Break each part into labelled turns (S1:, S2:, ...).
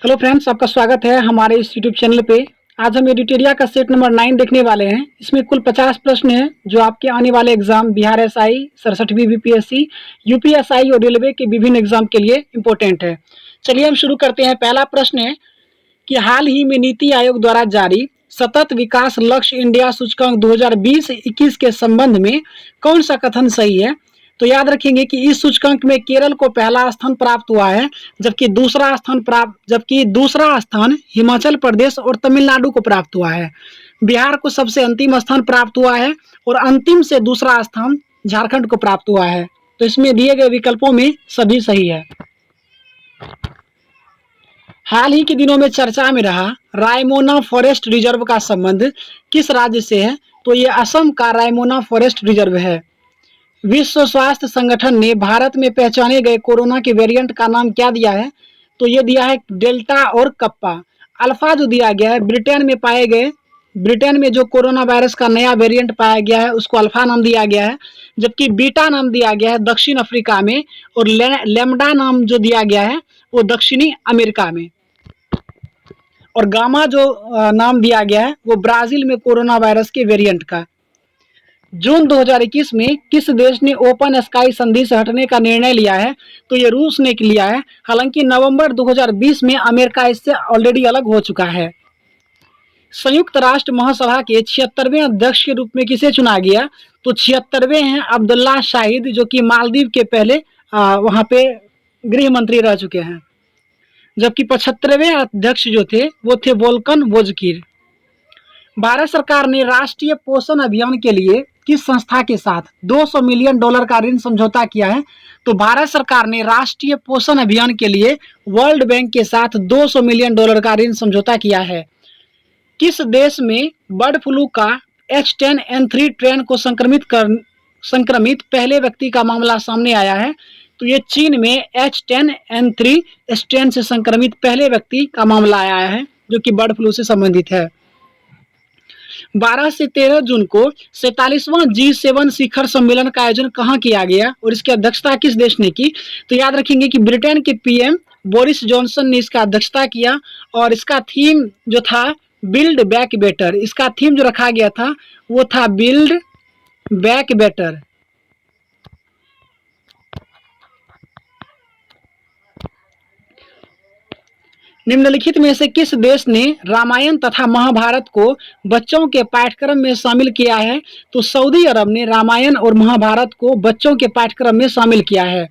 S1: Hello friends, आपका स्वागत है हमारे इस यूट्यूब चैनल पे। आज हम एडिटोरिया का सेट नंबर 9 देखने वाले हैं। इसमें कुल 50 प्रश्न हैं जो आपके आने वाले एग्जाम बिहार एसआई, 67वीं बीपीएससी, यूपीएसआई और रेलवे के विभिन्न एग्जाम के लिए इम्पोर्टेंट है। चलिए हम शुरू करते हैं। पहला प्रश्न है कि हाल ही में नीति आयोग द्वारा जारी सतत विकास लक्ष्य इंडिया सूचकांक 2020-21 के संबंध में कौन सा कथन सही है। तो याद रखेंगे कि इस सूचकांक में केरल को पहला स्थान प्राप्त हुआ है, जबकि दूसरा स्थान हिमाचल प्रदेश और तमिलनाडु को प्राप्त हुआ है। बिहार को सबसे अंतिम स्थान प्राप्त हुआ है और अंतिम से दूसरा स्थान झारखंड को प्राप्त हुआ है। तो इसमें दिए गए विकल्पों में सभी सही है। हाल ही के दिनों में चर्चा में रहा रायमोना फॉरेस्ट रिजर्व का संबंध किस राज्य से है। तो ये असम का रायमोना फॉरेस्ट रिजर्व है। विश्व स्वास्थ्य संगठन ने भारत में पहचाने गए कोरोना के वेरिएंट का नाम क्या दिया है। तो ये दिया है डेल्टा और कप्पा। अल्फा जो दिया गया है ब्रिटेन में जो कोरोना वायरस का नया वेरिएंट पाया गया है उसको अल्फा नाम दिया गया है, जबकि बीटा नाम दिया गया है दक्षिण अफ्रीका में, और लेमडा नाम जो दिया गया है वो दक्षिणी अमेरिका में, और गामा जो नाम दिया गया है वो ब्राजील में कोरोना वायरस के वेरिएंट का। जून 2021 में किस देश ने ओपन स्काई संधि से हटने का निर्णय लिया है। तो ये रूस ने लिया है। हालांकि नवंबर 2020 में अमेरिका इससे ऑलरेडी अलग हो चुका है। संयुक्त राष्ट्र महासभा के 76वें अध्यक्ष के रूप में किसे चुना गया। तो 76वें हैं अब्दुल्ला शाहिद, जो कि मालदीव के पहले वहां पे गृह मंत्री रह चुके हैं, जबकि 75वें अध्यक्ष जो थे वो थे वोल्कन वोजकीर। भारत सरकार ने राष्ट्रीय पोषण अभियान के लिए किस संस्था के साथ $200 मिलियन का ऋण समझौता किया है। तो भारत सरकार ने राष्ट्रीय पोषण अभियान के लिए वर्ल्ड बैंक के साथ $200 मिलियन का ऋण समझौता किया है। किस देश में बर्ड फ्लू का H10N3 ट्रेन को संक्रमित पहले व्यक्ति का मामला सामने आया है। तो ये चीन में H10N3 स्ट्रेन से संक्रमित पहले व्यक्ति का मामला आया है जो कि बर्ड फ्लू से संबंधित है। 12 से 13 जून को 47वां G7 शिखर सम्मेलन का आयोजन कहाँ किया गया और इसकी अध्यक्षता किस देश ने की। तो याद रखेंगे कि ब्रिटेन के पीएम बोरिस जॉनसन ने इसका अध्यक्षता किया, और इसका थीम जो था बिल्ड बैक बेटर। इसका थीम जो रखा गया था वो था बिल्ड बैक बेटर। निम्नलिखित में से किस देश ने रामायण तथा महाभारत को बच्चों के पाठ्यक्रम में शामिल किया है। तो सऊदी अरब ने रामायण और महाभारत को बच्चों के पाठ्यक्रम में शामिल किया है।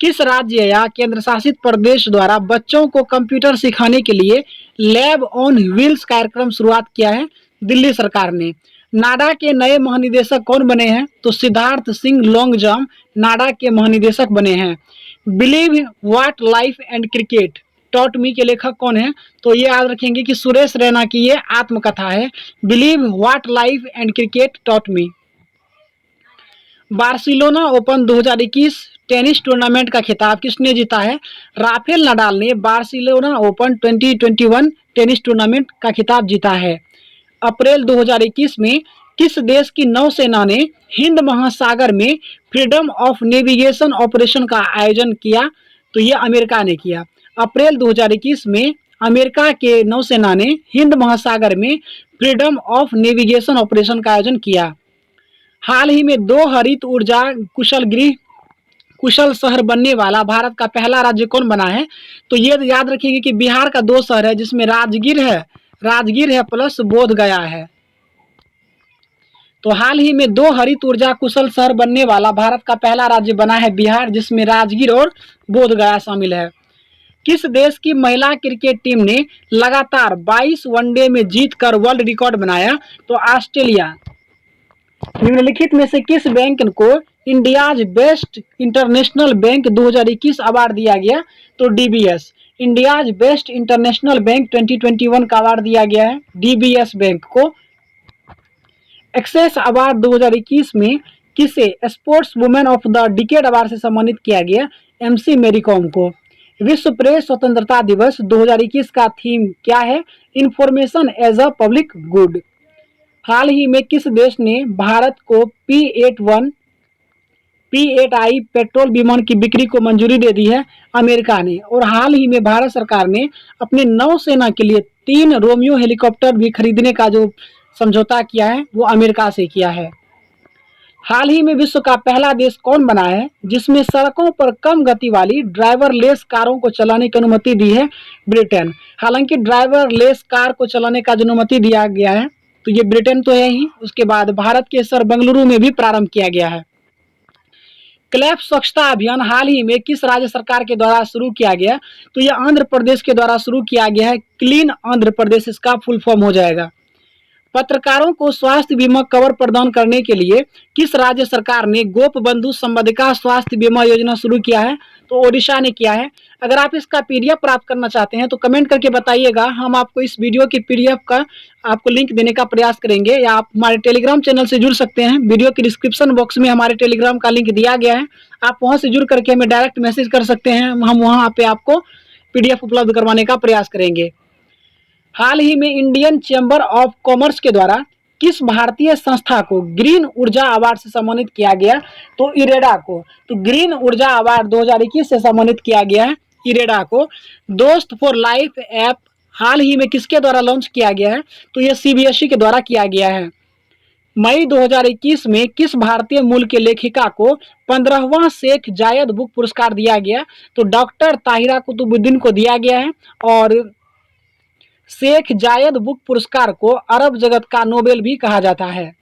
S1: किस राज्य या केंद्र शासित प्रदेश द्वारा बच्चों को कंप्यूटर सिखाने के लिए लैब ऑन व्हील्स कार्यक्रम शुरुआत किया है। दिल्ली सरकार ने। नाडा के नए महानिदेशक कौन बने हैं। तो सिद्धार्थ सिंह लोंगजाम नाडा के महानिदेशक बने हैं। Believe what life and cricket taught me के लेखक कौन है। तो ये याद रखेंगे कि सुरेश रैना की ये आत्मकथा है, believe what life and cricket taught me. Barcelona open 2021 tennis tournament का खिताब किसने जीता है। राफेल नडाल ने बार्सिलोना ओपन 2021 टेनिस टूर्नामेंट का खिताब जीता है। अप्रैल 2021 में किस देश की नौसेना ने हिंद महासागर में फ्रीडम ऑफ नेविगेशन ऑपरेशन का आयोजन किया। तो ये अमेरिका ने किया। अप्रैल 2021 में अमेरिका के नौसेना ने हिंद महासागर में फ्रीडम ऑफ नेविगेशन ऑपरेशन का आयोजन किया। हाल ही में 2 हरित ऊर्जा कुशल शहर बनने वाला भारत का पहला राज्य कौन बना है। तो ये याद रखिएगा कि बिहार का 2 शहर है जिसमें राजगीर है प्लस बोधगया है। तो हाल ही में 2 हरित ऊर्जा कुशल शहर बनने वाला भारत का पहला राज्य बना है बिहार, जिसमें राजगीर और बोधगया शामिल है। किस देश की महिला क्रिकेट टीम ने लगातार 22 वनडे में जीतकर वर्ल्ड रिकॉर्ड बनाया। तो ऑस्ट्रेलिया। निम्नलिखित में से किस बैंक को India's best international bank 2021 award दिया गया। तो DBS. India's best international bank 2021 का अवार्ड दिया गया है डीबीएस बैंक को। एक्सेस अवार्ड 2021 में किसे sports women of the decade award से सम्मानित किया गया। एमसी मेरी कॉम को। विश्व प्रेस स्वतंत्रता दिवस 2021 का थीम क्या है। Information as a public good. हाल ही में किस देश ने भारत को P81 P-8I पेट्रोल विमान की बिक्री को मंजूरी दे दी है अमेरिका ने। और हाल ही में भारत सरकार ने अपने नौसेना के लिए 3 रोमियो हेलीकॉप्टर भी खरीदने का जो समझौता किया है वो अमेरिका से किया है। हाल ही में विश्व का पहला देश कौन बना है जिसमें सड़कों पर कम गति वाली ड्राइवरलेस कारों को चलाने की अनुमति दी है? ब्रिटेन। हालांकि ड्राइवरलेस कार को चलाने का जो अनुमति दिया गया है तो ये ब्रिटेन तो है ही, उसके बाद भारत के शहर बेंगलुरु में भी प्रारंभ किया गया है। क्लैप स्वच्छता अभियान हाल ही में किस राज्य सरकार के द्वारा शुरू किया गया? तो यह आंध्र प्रदेश के द्वारा शुरू किया गया है। क्लीन आंध्र प्रदेश इसका फुल फॉर्म हो जाएगा। पत्रकारों को स्वास्थ्य बीमा कवर प्रदान करने के लिए किस राज्य सरकार ने गोपबंधु संबंधिका स्वास्थ्य बीमा योजना शुरू किया है? तो ओडिशा ने किया है। अगर आप इसका पीडीएफ प्राप्त करना चाहते हैं तो कमेंट करके बताइएगा, हम आपको इस वीडियो की पीडीएफ का आपको लिंक देने का प्रयास करेंगे, या आप हमारे टेलीग्राम चैनल से जुड़ सकते हैं। वीडियो के डिस्क्रिप्शन बॉक्स में हमारे टेलीग्राम का लिंक दिया गया है, आप वहां से जुड़ करके हमें डायरेक्ट मैसेज कर सकते हैं, हम वहां पे आपको पीडीएफ उपलब्ध करवाने का प्रयास करेंगे। हाल ही में इंडियन चैम्बर ऑफ कॉमर्स के द्वारा किस भारतीय संस्था को ग्रीन ऊर्जा अवार्ड से सम्मानित किया गया? तो इरेडा को। तो ग्रीन ऊर्जा अवार्ड 2021 से सम्मानित किया गया है इरेडा को। दोस्त फॉर लाइफ ऐप हाल ही में किसके द्वारा लॉन्च किया गया है? तो यह सीबीएसई के द्वारा किया गया है। मई 2021 में किस भारतीय मूल के लेखिका को 15वां शेख जायद बुक पुरस्कार दिया गया? तो डॉक्टर ताहिरा कुतुबुद्दीन को दिया गया है। और शेख जायद बुक पुरस्कार को अरब जगत का नोबेल भी कहा जाता है।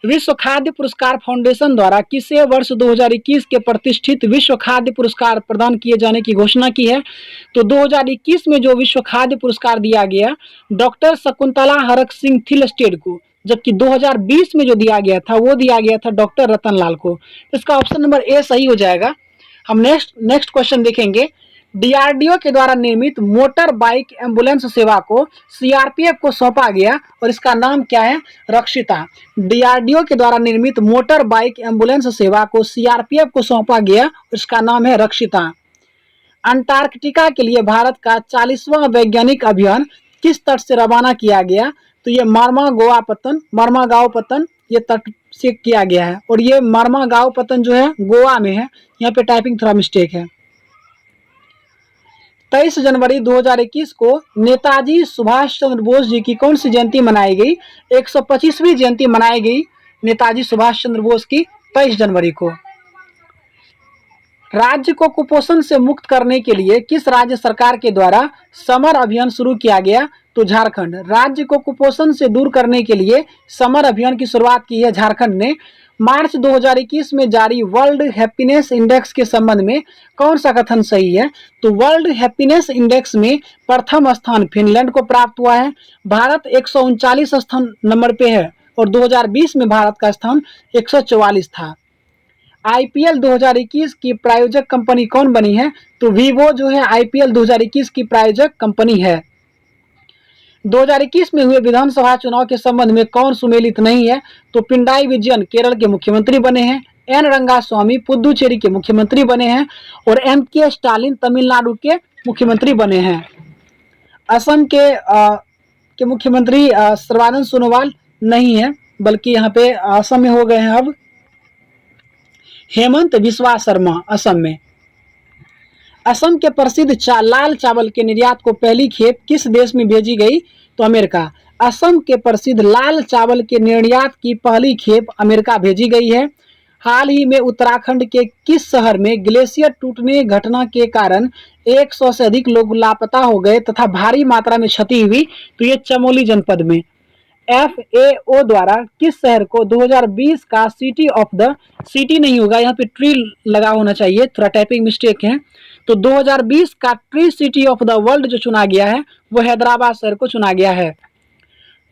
S1: विश्व खाद्य पुरस्कार फाउंडेशन द्वारा किसे वर्ष 2021 के प्रतिष्ठित विश्व खाद्य पुरस्कार प्रदान किए जाने की घोषणा की है? तो 2021 में जो विश्व खाद्य पुरस्कार दिया गया डॉक्टर शकुंतला हरक सिंह थिलस्टेड को, जबकि 2020 में जो दिया गया था वो दिया गया था डॉक्टर रतन लाल को। इसका ऑप्शन नंबर ए सही हो जाएगा। हम नेक्स्ट क्वेश्चन देखेंगे। डीआरडीओ के द्वारा निर्मित मोटर बाइक एम्बुलेंस सेवा को सीआरपीएफ को सौंपा गया और इसका नाम क्या है? रक्षिता। डीआरडीओ के द्वारा निर्मित मोटर बाइक एम्बुलेंस सेवा को सीआरपीएफ को सौंपा गया और इसका नाम है रक्षिता। अंटार्कटिका के लिए भारत का 40वां वैज्ञानिक अभियान किस तट से रवाना किया गया? तो ये मार्मागांव पतन ये तट से किया गया है। और ये मार्मागांव पतन जो है गोवा में है, यहाँ पे टाइपिंग थोड़ा मिस्टेक है। 23 जनवरी 2021 को नेताजी सुभाष चंद्र बोस जी की कौन सी जयंती मनाई गई? 125वीं जयंती मनाई गई नेताजी सुभाष चंद्र बोस की 23 जनवरी को। राज्य को कुपोषण से मुक्त करने के लिए किस राज्य सरकार के द्वारा समर अभियान शुरू किया गया? तो झारखंड। राज्य को कुपोषण से दूर करने के लिए समर अभियान की शुरुआत की है झारखंड ने। मार्च 2021 में जारी वर्ल्ड हैप्पीनेस इंडेक्स के संबंध में कौन सा कथन सही है? तो वर्ल्ड हैप्पीनेस इंडेक्स में प्रथम स्थान फिनलैंड को प्राप्त हुआ है। भारत 139 स्थान नंबर पे है और 2020 में भारत का स्थान 144 था। आईपीएल 2021 की प्रायोजक कंपनी कौन बनी है? तो वीवो जो है आईपीएल 2021 की प्रायोजक कंपनी है। 2021 में हुए विधानसभा चुनाव के संबंध में कौन सुमेलित नहीं है? तो पिंडाई विजयन केरल के मुख्यमंत्री बने हैं, एन रंगास्वामी पुदुचेरी के मुख्यमंत्री बने हैं और एम.के. स्टालिन तमिलनाडु के मुख्यमंत्री बने हैं। असम के मुख्यमंत्री सर्बानंद सोनोवाल नहीं है, बल्कि यहाँ पे असम में हो गए हैं अब हेमंत बिस्वा शर्मा असम में। असम के प्रसिद्ध लाल चावल के निर्यात को पहली खेप किस देश में भेजी गई? तो अमेरिका। असम के प्रसिद्ध लाल चावल के निर्यात की पहली खेप अमेरिका भेजी गई है। हाल ही में उत्तराखंड के किस शहर में ग्लेशियर टूटने घटना के कारण 100 से अधिक लोग लापता हो गए तथा भारी मात्रा में क्षति हुई? तो ये चमोली जनपद में। FAO द्वारा किस शहर को 2020 का सिटी नहीं होगा, यहाँ पे ट्री लगा होना चाहिए, थोड़ा टाइपिंग मिस्टेक है। तो 2020 का tree city of the world जो चुना गया है वो हैदराबाद शहर को चुना गया है।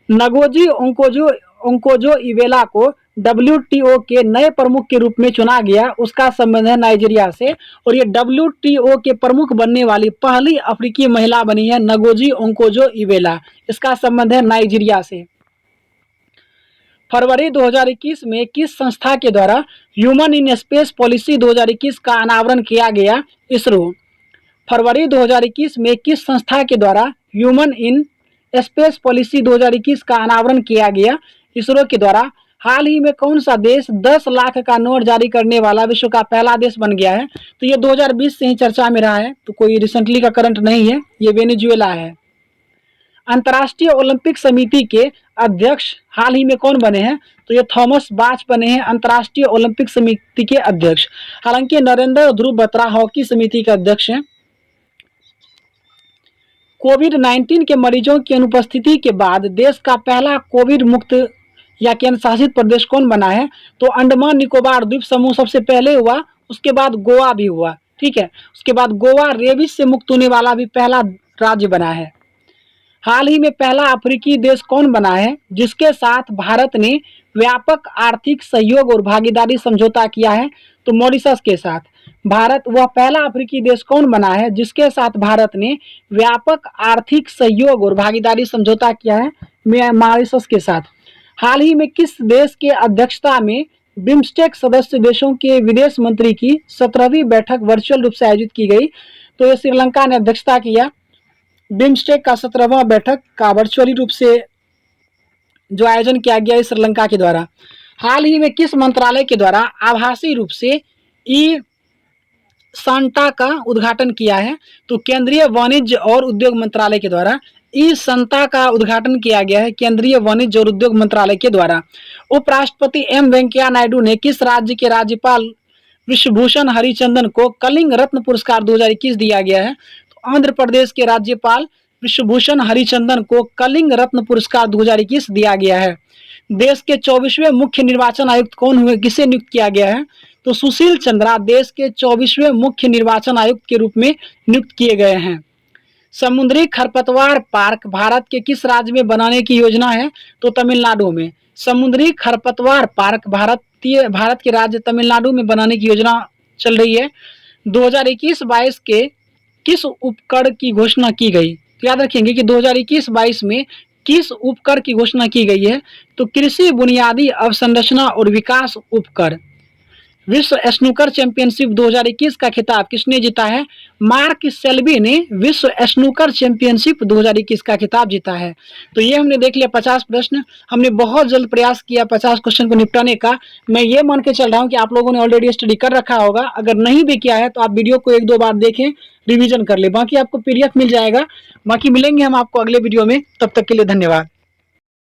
S1: नगोजी ओंकोजो इवेला को WTO के नए प्रमुख के रूप में चुना गया, उसका संबंध है नाइजीरिया से और ये WTO के प्रमुख बनने वाली पहली अफ्रीकी महिला बनी है नगोजी ओंकोजो इवेला, इसका संबंध है नाइजीरिया से। फरवरी 2021 में किस संस्था के द्वारा ह्यूमन इन स्पेस पॉलिसी 2021 का अनावरण किया गया? इसरो। फरवरी 2021 में किस संस्था के द्वारा ह्यूमन इन स्पेस पॉलिसी 2021 का अनावरण किया गया? इसरो के द्वारा। हाल ही में कौन सा देश 10 लाख का नोट जारी करने वाला विश्व का पहला देश बन गया है? तो ये 2020 से ही चर्चा में रहा है, तो कोई रिसेंटली का करंट नहीं है, ये वेनेजुएला है। अंतर्राष्ट्रीय ओलंपिक समिति के अध्यक्ष हाल ही में कौन बने हैं? तो ये थॉमस बाच बने हैं अंतर्राष्ट्रीय ओलंपिक समिति के अध्यक्ष। हालांकि नरेंद्र ध्रुव बत्रा हॉकी समिति के अध्यक्ष हैं। कोविड-19 के मरीजों की अनुपस्थिति के बाद देश का पहला कोविड मुक्त या केंद्र शासित प्रदेश कौन बना है? तो अंडमान निकोबार द्वीप समूह सबसे पहले हुआ, उसके बाद गोवा भी हुआ। ठीक है, उसके बाद गोवा रेबीज से मुक्त होने वाला भी पहला राज्य बना है। हाल ही में पहला अफ्रीकी देश कौन बना है जिसके साथ भारत ने व्यापक आर्थिक सहयोग और भागीदारी समझौता किया है? तो मॉरिशस के साथ। भारत वह पहला अफ्रीकी देश कौन बना है जिसके साथ भारत ने व्यापक आर्थिक सहयोग और भागीदारी समझौता किया है? मॉरिशस के साथ। हाल ही में किस देश के अध्यक्षता में बिम्स्टेक सदस्य देशों के विदेश मंत्री की 17वीं बैठक वर्चुअल रूप से आयोजित की गई? तो ये श्रीलंका ने अध्यक्षता किया। बिम्स्टेक का 17वां बैठक का वर्चुअली रूप से जो आयोजन किया गया है श्रीलंका के द्वारा। हाल ही में किस मंत्रालय के द्वारा आभासी रूप से ई सांता का उद्घाटन किया है? तो केंद्रीय वाणिज्य और उद्योग मंत्रालय के द्वारा ई सांता का उद्घाटन किया गया है केंद्रीय वाणिज्य और उद्योग मंत्रालय के द्वारा। उपराष्ट्रपति एम वेंकैया नायडू ने किस राज्य के राज्यपाल विश्वभूषण हरिचंदन को कलिंग रत्न पुरस्कार 2021 दिया गया है? तो आंध्र प्रदेश के राज्यपाल विश्वभूषण हरिचंदन को कलिंग रत्न पुरस्कार 2021 दिया गया है। देश के 24वें मुख्य निर्वाचन आयुक्त कौन हुए, किसे नियुक्त किया गया है? तो सुशील चंद्रा देश के 24वें मुख्य निर्वाचन आयुक्त के रूप में नियुक्त किए गए हैं। समुद्री खरपतवार पार्क भारत के किस राज्य में बनाने की योजना है? तो तमिलनाडु में। समुद्री खरपतवार पार्क भारत के राज्य तमिलनाडु में बनाने की योजना चल रही है। 2021-22 के किस उपकर की घोषणा की गई? तो याद रखेंगे कि 2021-22 में किस उपकर की घोषणा की गई है? तो कृषि बुनियादी अवसंरचना और विकास उपकर। विश्व स्नूकर चैंपियनशिप 2021 का खिताब किसने जीता है? मार्क सेल्बी ने विश्व स्नूकर चैंपियनशिप 2021 का खिताब जीता है। तो ये हमने देख लिया 50 प्रश्न। हमने बहुत जल्द प्रयास किया 50 क्वेश्चन को निपटाने का। मैं ये मान के चल रहा हूँ कि आप लोगों ने ऑलरेडी स्टडी कर रखा होगा। अगर नहीं भी किया है तो आप वीडियो को 1-2 बार देखें, रिवीजन कर ले। बाकी आपको PDF मिल जाएगा। बाकी मिलेंगे हम आपको अगले वीडियो में, तब तक के लिए धन्यवाद।